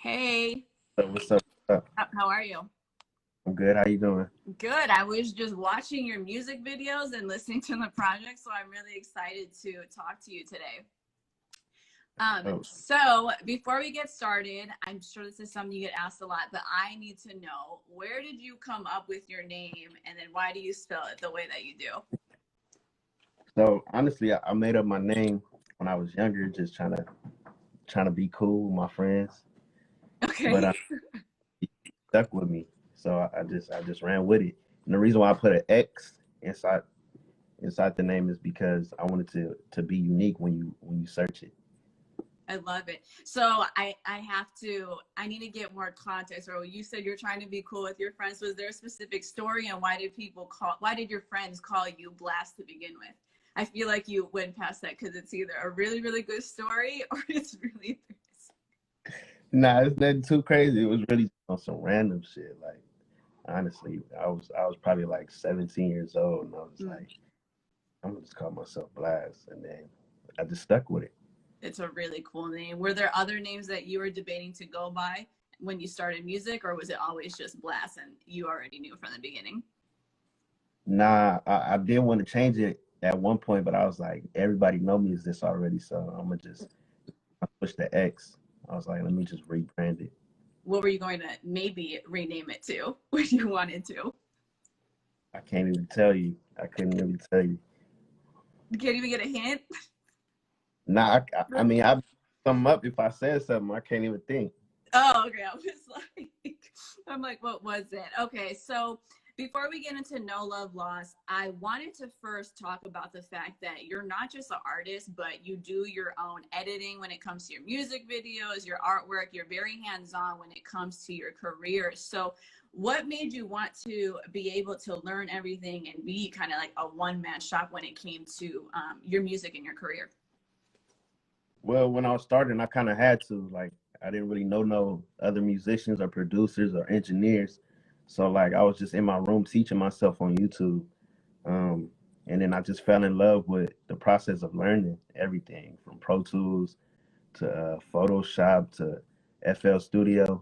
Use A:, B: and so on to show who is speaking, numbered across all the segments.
A: Hey,
B: So what's up? What's up?
A: how are you?
B: I'm good. How you doing?
A: Good. I was just watching your music videos and listening to the project, so I'm really excited to talk to you today.
B: Oh,
A: So before we get started, I'm sure this is something you get asked a lot, but I need to know, where did you come up with your name, and then why do you spell it the way that you do?
B: so honestly, I made up my name when I was younger, just trying to be cool with my friends, but
A: Okay.
B: it stuck with me. So I just ran with it. And the reason why I put an X inside the name is because I wanted to be unique when you search it.
A: I love it. So I need to get more context. Or you said you're trying to be cool with your friends. Was there a specific story, and why did your friends call you Blxst to begin with? I feel like you went past that because it's either a really, really good story or it's really.
B: Nah, it's nothing too crazy. It was really on some random shit. Like honestly, I was probably like 17 years old, and I was
A: Mm.
B: like, I'm gonna just call myself Blast, and then I just stuck with it.
A: It's a really cool name. Were there other names that you were debating to go by when you started music, or was it always just Blxst and you already knew from the beginning?
B: Nah, I did want to change it at one point, but I was like, everybody know me as this already, so I'm gonna just push the X. I was like, let me just rebrand it.
A: What were you going to maybe rename it to when you wanted to?
B: I can't even tell you. I couldn't really tell you.
A: You can't even get a hint.
B: Nah, I mean, I'd sum up if I said something. I can't even think.
A: Oh, okay. I was like, I'm like, what was it? Okay, so before we get into No Love Lost, I wanted to first talk about the fact that you're not just an artist, but you do your own editing when it comes to your music videos, your artwork. You're very hands-on when it comes to your career. So, what made you want to be able to learn everything and be kind of like a one-man shop when it came to your music and your career?
B: Well, when I was starting, I kind of had to. Like, I didn't really know no other musicians or producers or engineers, so like I was just in my room teaching myself on YouTube. Um, and then I just fell in love with the process of learning everything from Pro Tools to Photoshop to FL Studio.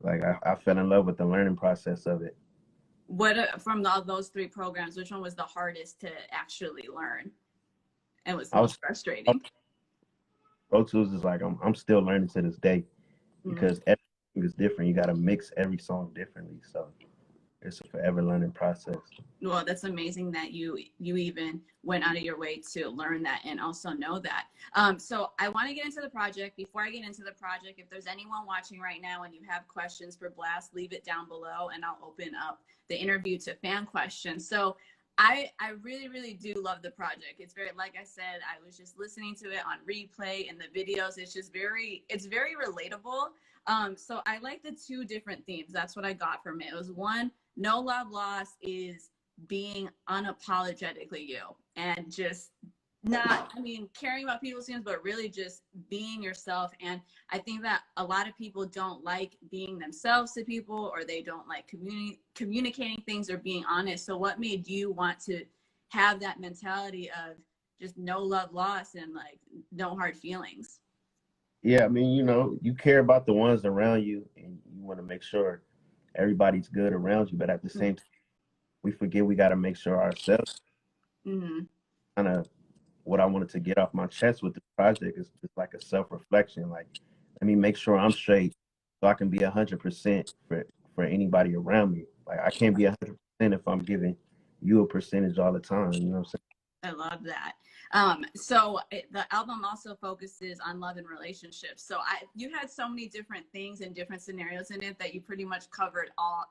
B: Like I fell in love with the learning process of it.
A: What from those three programs, which one was the hardest to actually learn and was the
B: I
A: most
B: was
A: frustrating?
B: Pro Tools is like I'm still learning to this day
A: Mm.
B: because everything is different. You got to mix every song differently, so it's a forever learning process.
A: Well, that's amazing that you even went out of your way to learn that and also know that. So I want to get into the project. Before I get into the project, if there's anyone watching right now and you have questions for Blxst, leave it down below and I'll open up the interview to fan questions. So I really, really do love the project. It's very, like I said, I was just listening to it on replay and the videos. It's very relatable. So I like the two different themes. That's what I got from it. It was one, No Love Lost is being unapologetically you and just not, I mean, caring about people's feelings, but really just being yourself. And I think that a lot of people don't like being themselves to people, or they don't like communicating things or being honest. So what made you want to have that mentality of just no love lost and like no hard feelings?
B: Yeah, I mean, you care about the ones around you, and you want to make sure everybody's good around you. But at the same time, we forget we got to make sure ourselves.
A: Mm-hmm.
B: Kind of what I wanted to get off my chest with the project is just like a self reflection. Like, let me make sure I'm straight so I can be 100% for anybody around me. Like, I can't be 100% if I'm giving you a percentage all the time. You know what I'm saying?
A: I love that. The album also focuses on love and relationships. You had so many different things and different scenarios in it that you pretty much covered all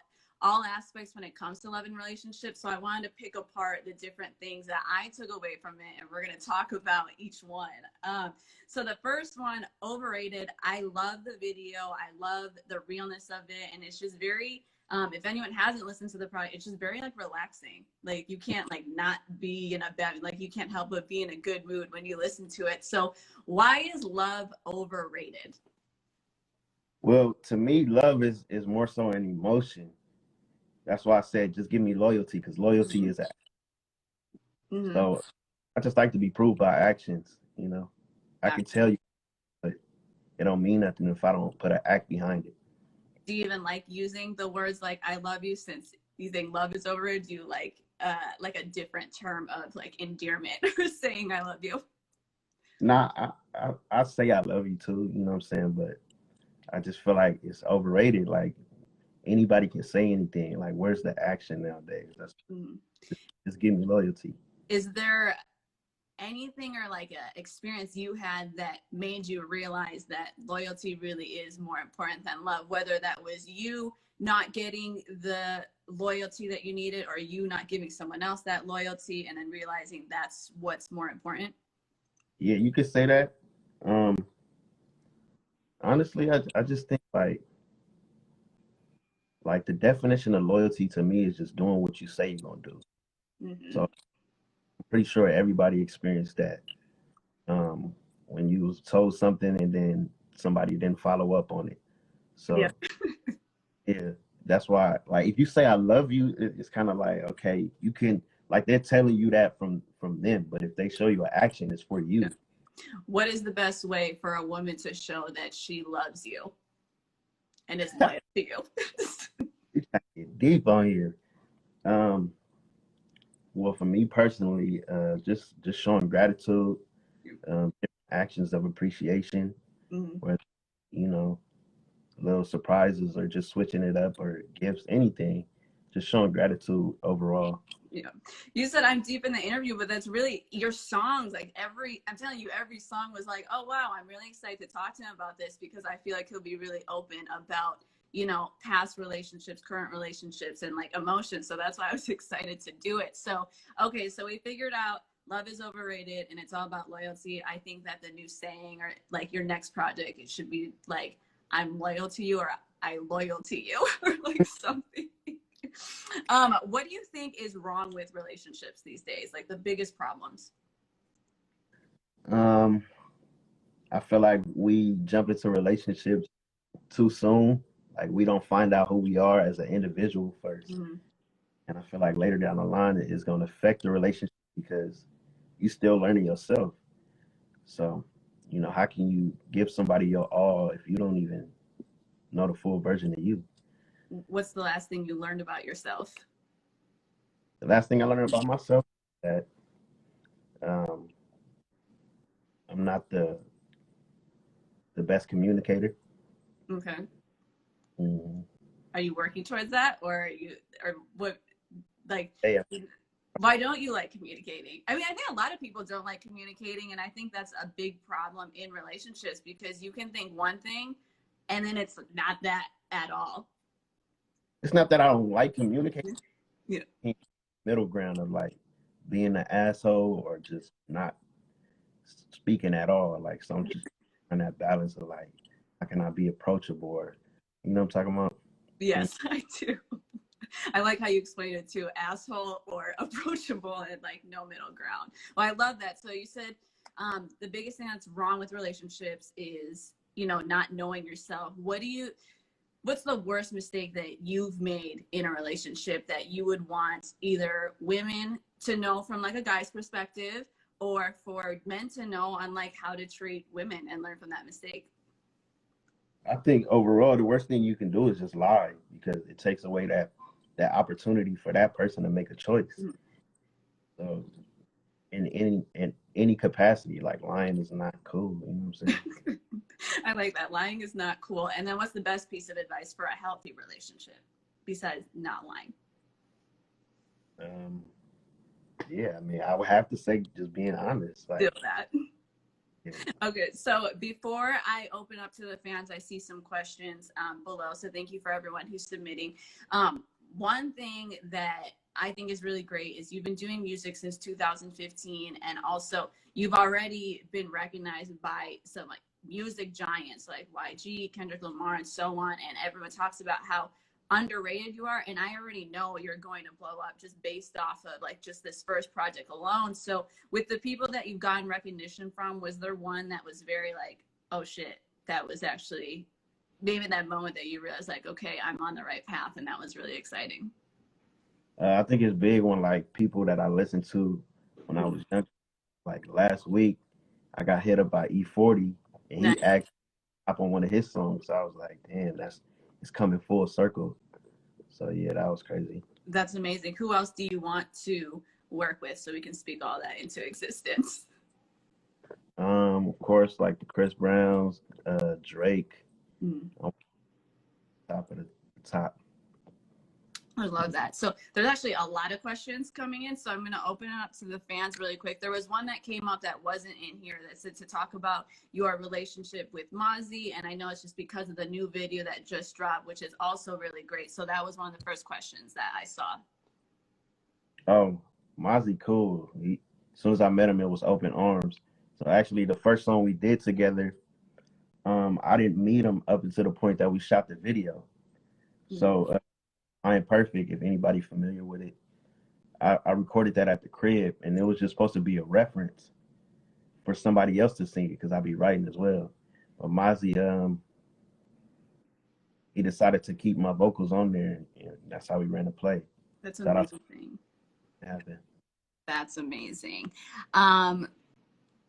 A: aspects when it comes to love and relationships. So I wanted to pick apart the different things that I took away from it, and we're going to talk about each one. So the first one, Overrated. I love the video. I love the realness of it, and it's just very if anyone hasn't listened to the project, it's just very like relaxing. Like you can't like not be in a bad, like you can't help but be in a good mood when you listen to it. So why is love overrated?
B: Well, to me, love is more so an emotion. That's why I said just give me loyalty because loyalty
A: Mm-hmm.
B: is
A: Mm-hmm.
B: so I just like to be proved by actions. I can
A: Gotcha.
B: tell you, but it don't mean nothing if I don't put an act behind it.
A: Do you even like using the words like "I love you" since you think love is over? Do you like a different term of like endearment or saying "I love you"?
B: Nah, I say I love you too, you know what I'm saying? But I just feel like it's overrated. Like anybody can say anything. Like where's the action nowadays? That's
A: Mhm.
B: just give me loyalty.
A: Is there anything or like a experience you had that made you realize that loyalty really is more important than love, whether that was you not getting the loyalty that you needed or you not giving someone else that loyalty and then realizing that's what's more important?
B: Yeah, you could say that. Um, honestly, I just think like the definition of loyalty to me is just doing what you say you're gonna do. So
A: Mm-hmm.
B: I'm pretty sure everybody experienced that. When you was told something and then somebody didn't follow up on it.
A: Yeah.
B: So yeah, that's why like if you say I love you, it's kind of like okay, you can like they're telling you that from them, but if they show you an action, it's for
A: Yeah.
B: you.
A: What is the best way for a woman to show that she loves you and is loyal to you?
B: You gotta get deep on here. Um, well, for me personally, just showing gratitude, actions of appreciation,
A: Mhm.
B: whether you know little surprises or just switching it up or gifts, anything, just showing gratitude overall.
A: Yeah. You said I'm deep in the interview, but that's really your songs. Like I'm telling you, every song was like, oh, wow, I'm really excited to talk to him about this because I feel like he'll be really open about, past relationships, current relationships, and like emotions. So that's why I was excited to do it. So, okay, so we figured out love is overrated and it's all about loyalty. I think that the new saying or like your next project, it should be like, I'm loyal to you or I loyal to you or like something. What do you think is wrong with relationships these days? Like the biggest problems?
B: Um, I feel like we jump into relationships too soon. Like we don't find out who we are as an individual first.
A: Mhm.
B: And I feel like later down the line it is going to affect the relationship because you still learning yourself. So, how can you give somebody your all if you don't even know the full version of you?
A: What's the last thing you learned about yourself?
B: The last thing I learned about myself is that um, I'm not the best communicator.
A: Okay.
B: Mhm.
A: Are you working towards that or what, like,
B: Yeah,
A: why don't you like communicating? I mean, I think a lot of people don't like communicating, and I think that's a big problem in relationships because you can think one thing and then it's not that at all.
B: it's not that I don't like communicating.
A: Yeah.
B: Middle ground of like being an asshole or just not speaking at all. Like, so I'm just on that balance of like, how can I be approachable or, you know what I'm talking about?
A: Yes, I do. I like how you explained it too, asshole or approachable and like no middle ground. Well, I love that. So you said the biggest thing that's wrong with relationships is, not knowing yourself. What's the worst mistake that you've made in a relationship that you would want either women to know from like a guy's perspective or for men to know on like how to treat women and learn from that mistake?
B: I think overall, the worst thing you can do is just lie because it takes away that opportunity for that person to make a choice.
A: Mm.
B: So in any capacity, like lying is not cool. You know what I'm saying?
A: I like that. Lying is not cool. And then what's the best piece of advice for a healthy relationship besides not lying?
B: Um, yeah, I mean, I would have to say just being honest.
A: Do
B: Like,
A: that.
B: yeah.
A: Okay, so before I open up to the fans, I see some questions below. So thank you for everyone who's submitting. One thing that I think is really great is you've been doing music since 2015, and also you've already been recognized by some like music giants like YG, Kendrick Lamar, and so on. And everyone talks about how underrated you are, and I already know you're going to blow up just based off of like just this first project alone. So with the people that you've gotten recognition from, was there one that was very like, oh shit, that was actually maybe that moment that you realized like, okay, I'm on the right path, and that was really exciting?
B: I think it's big when like people that I listened to when I was young. Like last week, I got hit up by E40, and
A: Nice.
B: he asked up on one of his songs. So I was like, damn, it's coming full circle. So yeah, that was crazy.
A: That's amazing. Who else do you want to work with so we can speak all that into existence?
B: Of course, like the Chris Browns, Drake,
A: Mm.
B: on top of the top.
A: I love that. So there's actually a lot of questions coming in. So I'm going to open it up to the fans really quick. There was one that came up that wasn't in here that said to talk about your relationship with Mozzie. And I know it's just because of the new video that just dropped, which is also really great. So that was one of the first questions that I saw.
B: Oh, Mozzie, cool. As soon as I met him, it was open arms. So actually, the first song we did together, I didn't meet him up until the point that we shot the video. So I Am Perfect, if anybody familiar with it, I recorded that at the crib, and it was just supposed to be a reference for somebody else to sing it because I'd be writing as well. But Mozzie, he decided to keep my vocals on there, and that's how we ran the play.
A: That's
B: Shout out
A: amazing.
B: to Evan.
A: That's amazing.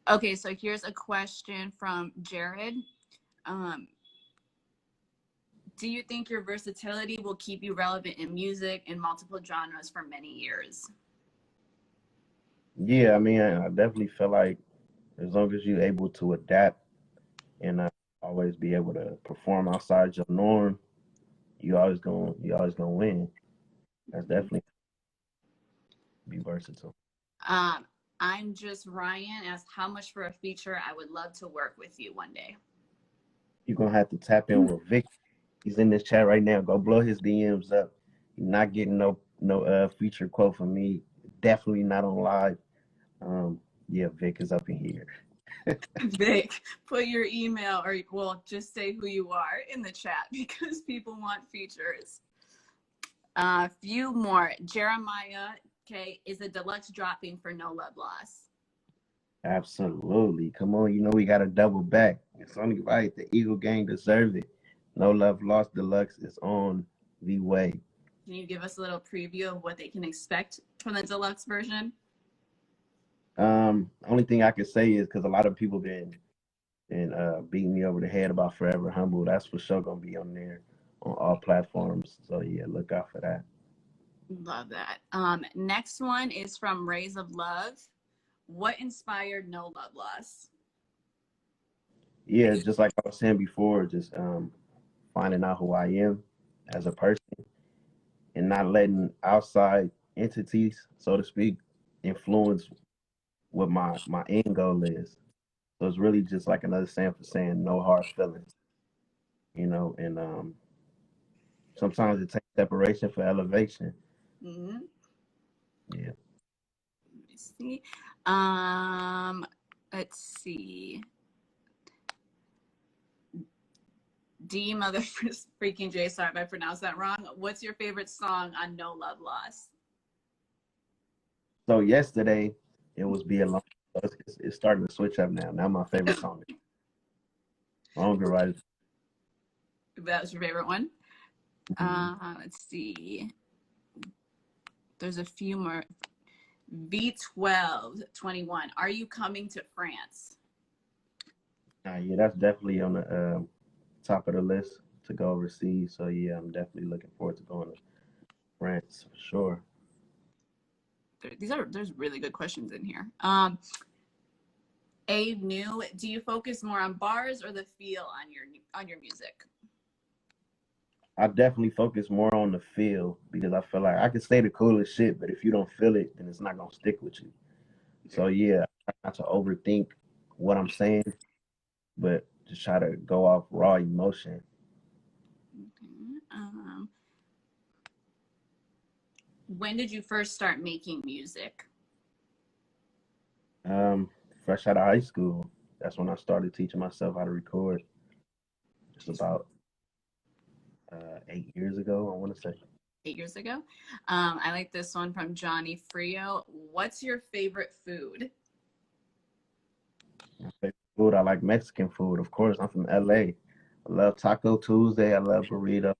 A: Okay, so here's a question from Jared. Do you think your versatility will keep you relevant in music in multiple genres for many years?
B: Yeah, I mean, I definitely feel like as long as you're able to adapt and always be able to perform outside your norm, you always gonna win. That's definitely be versatile.
A: I'm just Ryan asked how much for a feature. I would love to work with you one day.
B: You're gonna have to tap in with Vic. He's in this chat right now. Go blow his DMs up. You're not getting no feature quote from me. Definitely not on live. Yeah, Vic is up in here.
A: Vic, put your email or well, just say who you are in the chat because people want features. A few more. Jeremiah, okay, is a deluxe dropping for No Love Lost?
B: Absolutely. Come on, you know we got to double back. It's only right. The Eagle Gang deserve it. No Love Lost Deluxe is on the way.
A: Can you give us a little preview of what they can expect from the deluxe version?
B: Only thing I can say is because a lot of people been beating me over the head about Forever Humble. That's for sure gonna be on there on all platforms. So yeah, look out for that.
A: Love that. Next one is from Rays of Love. What inspired No Love Lost?
B: Yeah, just like I was saying before, just finding out who I am as a person and not letting outside entities, so to speak, influence what my end goal is. So it's really just like another saying for saying no hard feelings, and sometimes it takes separation for elevation.
A: Mm-hmm.
B: Yeah.
A: Let me see. Let's see. D mother freaking J, sorry if I pronounced that wrong. What's your favorite song on No Love Lost?
B: So yesterday it was Be Alone. It's starting to switch up now. Now my favorite song is Longer Right.
A: That was your favorite one? Let's see. There's a few more. V12 21. Are you coming to France?
B: Yeah, that's definitely on the top of the list to go overseas. So yeah, I'm definitely looking forward to going to France for sure.
A: There's really good questions in here. A new, do you focus more on bars or the feel on your music?
B: I definitely focus more on the feel because I feel like I can say the coolest shit, but if you don't feel it, then it's not gonna stick with you. So yeah, I try not to overthink what I'm saying, but just try to go off raw emotion.
A: Okay. When did you first start making music?
B: Fresh out of high school, that's when I started teaching myself how to record. Just about 8 years ago, I want to say.
A: 8 years ago. I like this one from Johnny Frio. What's your favorite food?
B: My favorite food, I like Mexican food. Of course, I'm from LA. I love Taco Tuesday. I love burrito.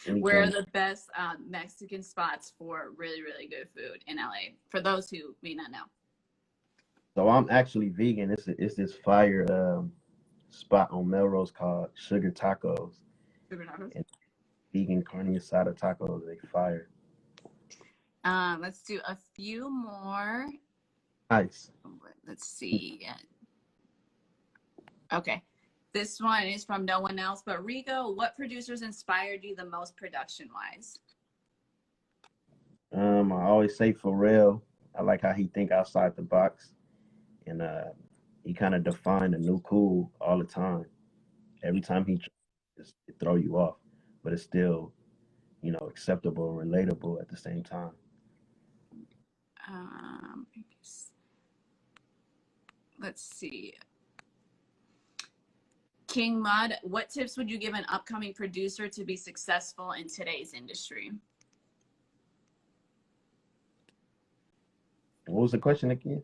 A: Where are
B: Anything.
A: the best Mexican spots for really, really good food in LA? For those who may not know.
B: So I'm actually vegan. It's this fire spot on Melrose called Sugar Tacos,
A: Super tacos.
B: and vegan carne asada tacos. They fire.
A: Let's do a few more.
B: Nice.
A: Let's see. Okay. This one is from no one else but Rigo. What producers inspired you the most production wise?
B: I always say Pharrell. I like how he think outside the box, and he kind of define a new cool all the time. Every time he just it throw you off, but it's still acceptable and relatable at the same time.
A: Let's see. King Mud, what tips would you give an upcoming producer to be successful in today's industry?
B: What was the question again?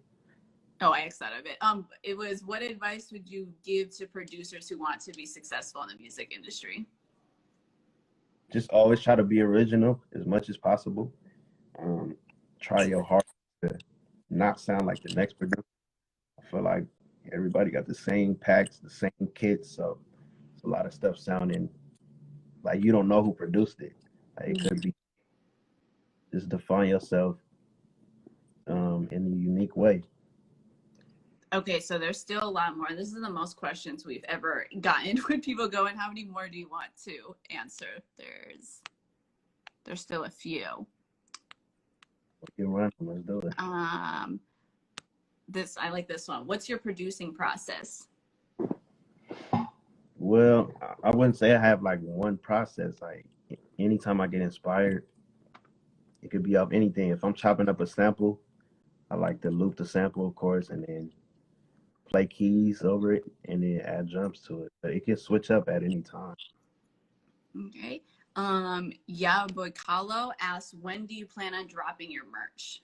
A: Oh, I asked that of it. It was, what advice would you give to producers who want to be successful in the music industry?
B: Just always try to be original as much as possible. Try your hardest to not sound like the next producer. I feel like everybody got the same packs, the same kits, so it's a lot of stuff sounding like you don't know who produced it. Like it could be just define yourself in a unique way.
A: Okay, so there's still a lot more. This is the most questions we've ever gotten with people going, how many more do you want to answer? There's still a few.
B: Get run, let's do it.
A: I like this one. What's your producing process?
B: Well, I wouldn't say I have like one process. Like anytime I get inspired, it could be off anything. If I'm chopping up a sample, I like to loop the sample, of course, and then play keys over it and then add drums to it. But it can switch up at any time.
A: Okay. Yaboikalo asks, when do you plan on dropping your merch?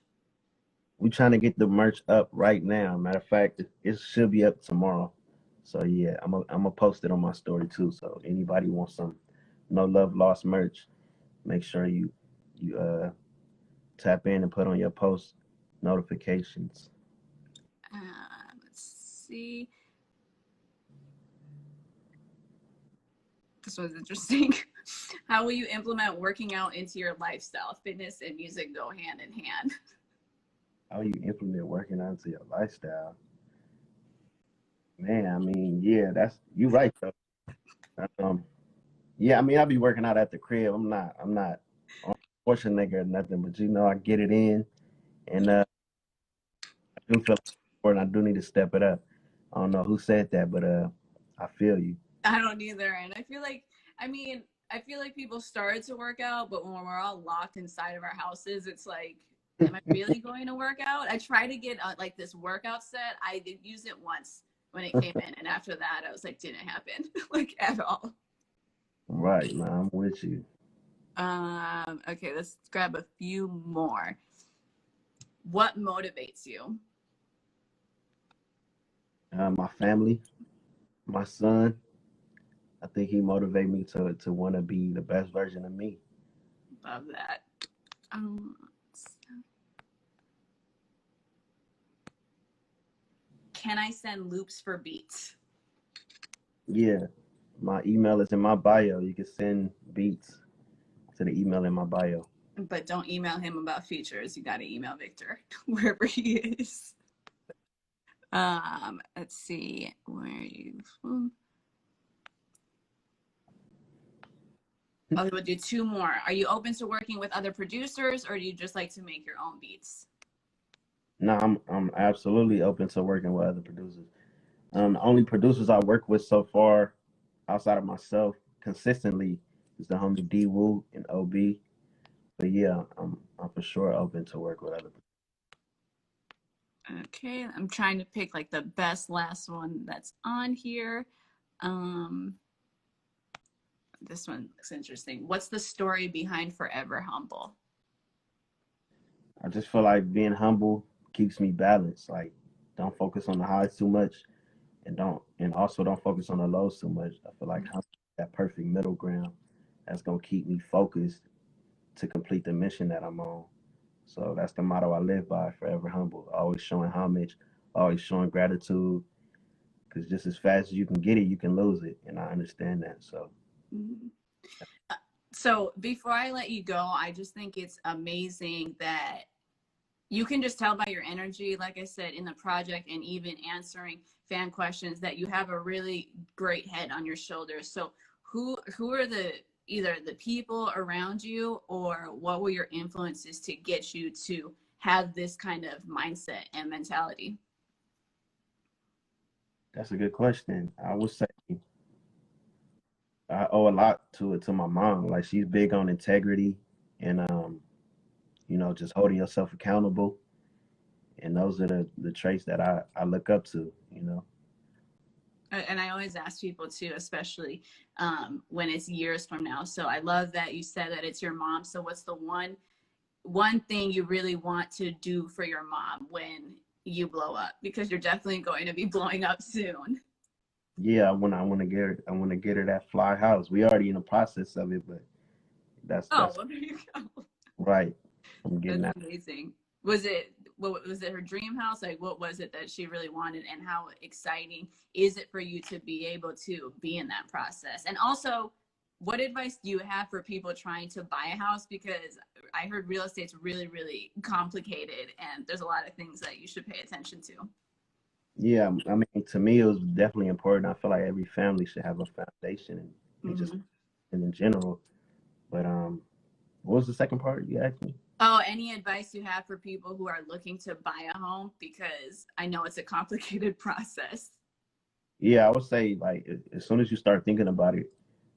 B: We're trying to get the merch up right now. Matter of fact, it should be up tomorrow. So yeah, I'm gonna post it on my story too. So anybody wants some No Love Lost merch, make sure you tap in and put on your post notifications.
A: Let's see. This was interesting. How will you implement working out into your lifestyle? Fitness and music go hand in hand.
B: How you implement working out into your lifestyle? Man, I mean, yeah, you right though. Yeah, I mean, I'll be working out at the crib. I'm not on portion nigga or nothing, but I get it in, and I do feel like I do need to step it up. I don't know who said that, but I feel you.
A: I don't either, and I feel like people started to work out, but when we're all locked inside of our houses, it's like, am I really going to work out? I try to get like this workout set. I did use it once when it came in, and after that, I was like, didn't happen like at all.
B: Right, man, I'm with you.
A: Okay, let's grab a few more. What motivates you?
B: My family, my son. I think he motivated me to want to be the best version of me.
A: Love that. Can I send loops for beats?
B: Yeah, my email is in my bio. You can send beats to the email in my bio.
A: But don't email him about features. You got to email Victor wherever he is. Let's see. Where are you from? Okay, we'll do two more. Are you open to working with other producers, or do you just like to make your own beats?
B: No, I'm absolutely open to working with other producers. The only producers I work with so far, outside of myself, consistently, is the homie D Woo and OB. But yeah, I'm for sure open to work with other producers.
A: Okay, I'm trying to pick like the best last one that's on here. This one looks interesting. What's the story behind Forever Humble?
B: I just feel like being humble keeps me balanced. Like, don't focus on the highs too much, and also don't focus on the lows too much. I feel like that perfect middle ground that's gonna keep me focused to complete the mission that I'm on. So that's the motto I live by: forever humble, always showing homage, always showing gratitude, because just as fast as you can get it, you can lose it, and I understand that. So.
A: Mhm. So before I let you go, I just think it's amazing that you can just tell by your energy, like I said, in the project and even answering fan questions, that you have a really great head on your shoulders. So who are either the people around you, or what were your influences to get you to have this kind of mindset and mentality?
B: That's a good question. I would say I owe a lot to my mom. Like, she's big on integrity and just holding yourself accountable. And those are the traits that I look up to.
A: And I always ask people too, especially when it's years from now. So I love that you said that it's your mom. So what's the one thing you really want to do for your mom when you blow up? Because you're definitely going to be blowing up soon.
B: Yeah, I want to get her that fly house. We already in the process of it, but
A: Oh,
B: that's
A: well, there you go.
B: right. I'm getting
A: That's
B: that.
A: amazing. Was it her dream house? Like, what was it that she really wanted, and how exciting is it for you to be able to be in that process? And also, what advice do you have for people trying to buy a house? Because I heard real estate's really, really complicated, and there's a lot of things that you should pay attention to.
B: Yeah, I mean, to me, it was definitely important. I feel like every family should have a foundation and just
A: Hmm.
B: in general. But what was the second part you asked me?
A: Oh, any advice you have for people who are looking to buy a home? Because I know it's a complicated process.
B: Yeah, I would say, like, as soon as you start thinking about it,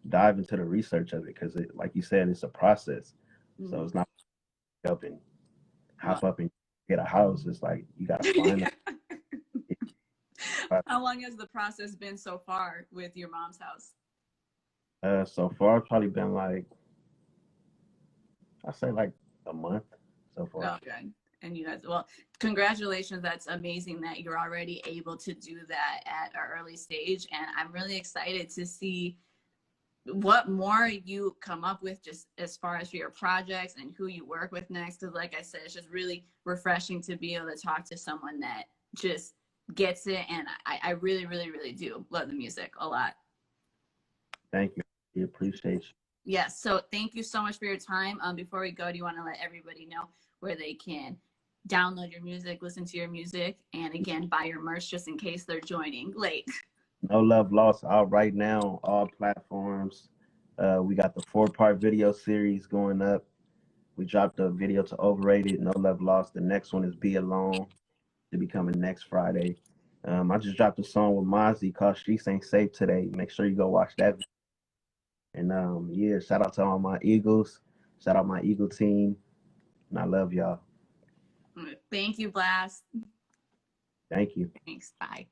B: dive into the research of it, because like you said, it's a process. So
A: Mhm.
B: it's not up and
A: Well,
B: hop up and get a house. It's like you got to find a
A: how long has the process been so far with your mom's house?
B: so far, it's probably been like, I say like a month so far.
A: Oh, good. And you guys, well, congratulations. That's amazing that you're already able to do that at an early stage. And I'm really excited to see what more you come up with, just as far as for your projects and who you work with next. Because, like I said, it's just really refreshing to be able to talk to someone that just gets it. And I really, really, really do love the music a lot.
B: Thank you. We appreciate you.
A: Yes. So thank you so much for your time. Before we go, do you want to let everybody know where they can download your music, listen to your music, and again, buy your merch just in case they're joining late?
B: No Love Lost out right now, all platforms. We got the 4-part video series going up. We dropped a video to Overrated, No Love Lost. The next one is Be Alone, to be coming next Friday. I just dropped a song with Mozzie called Streets Ain't Safe today. Make sure you go watch that. And yeah, shout out to all my Eagles. Shout out my Eagle team. And I love y'all.
A: Thank you, Blxst.
B: Thank you.
A: Thanks. Bye.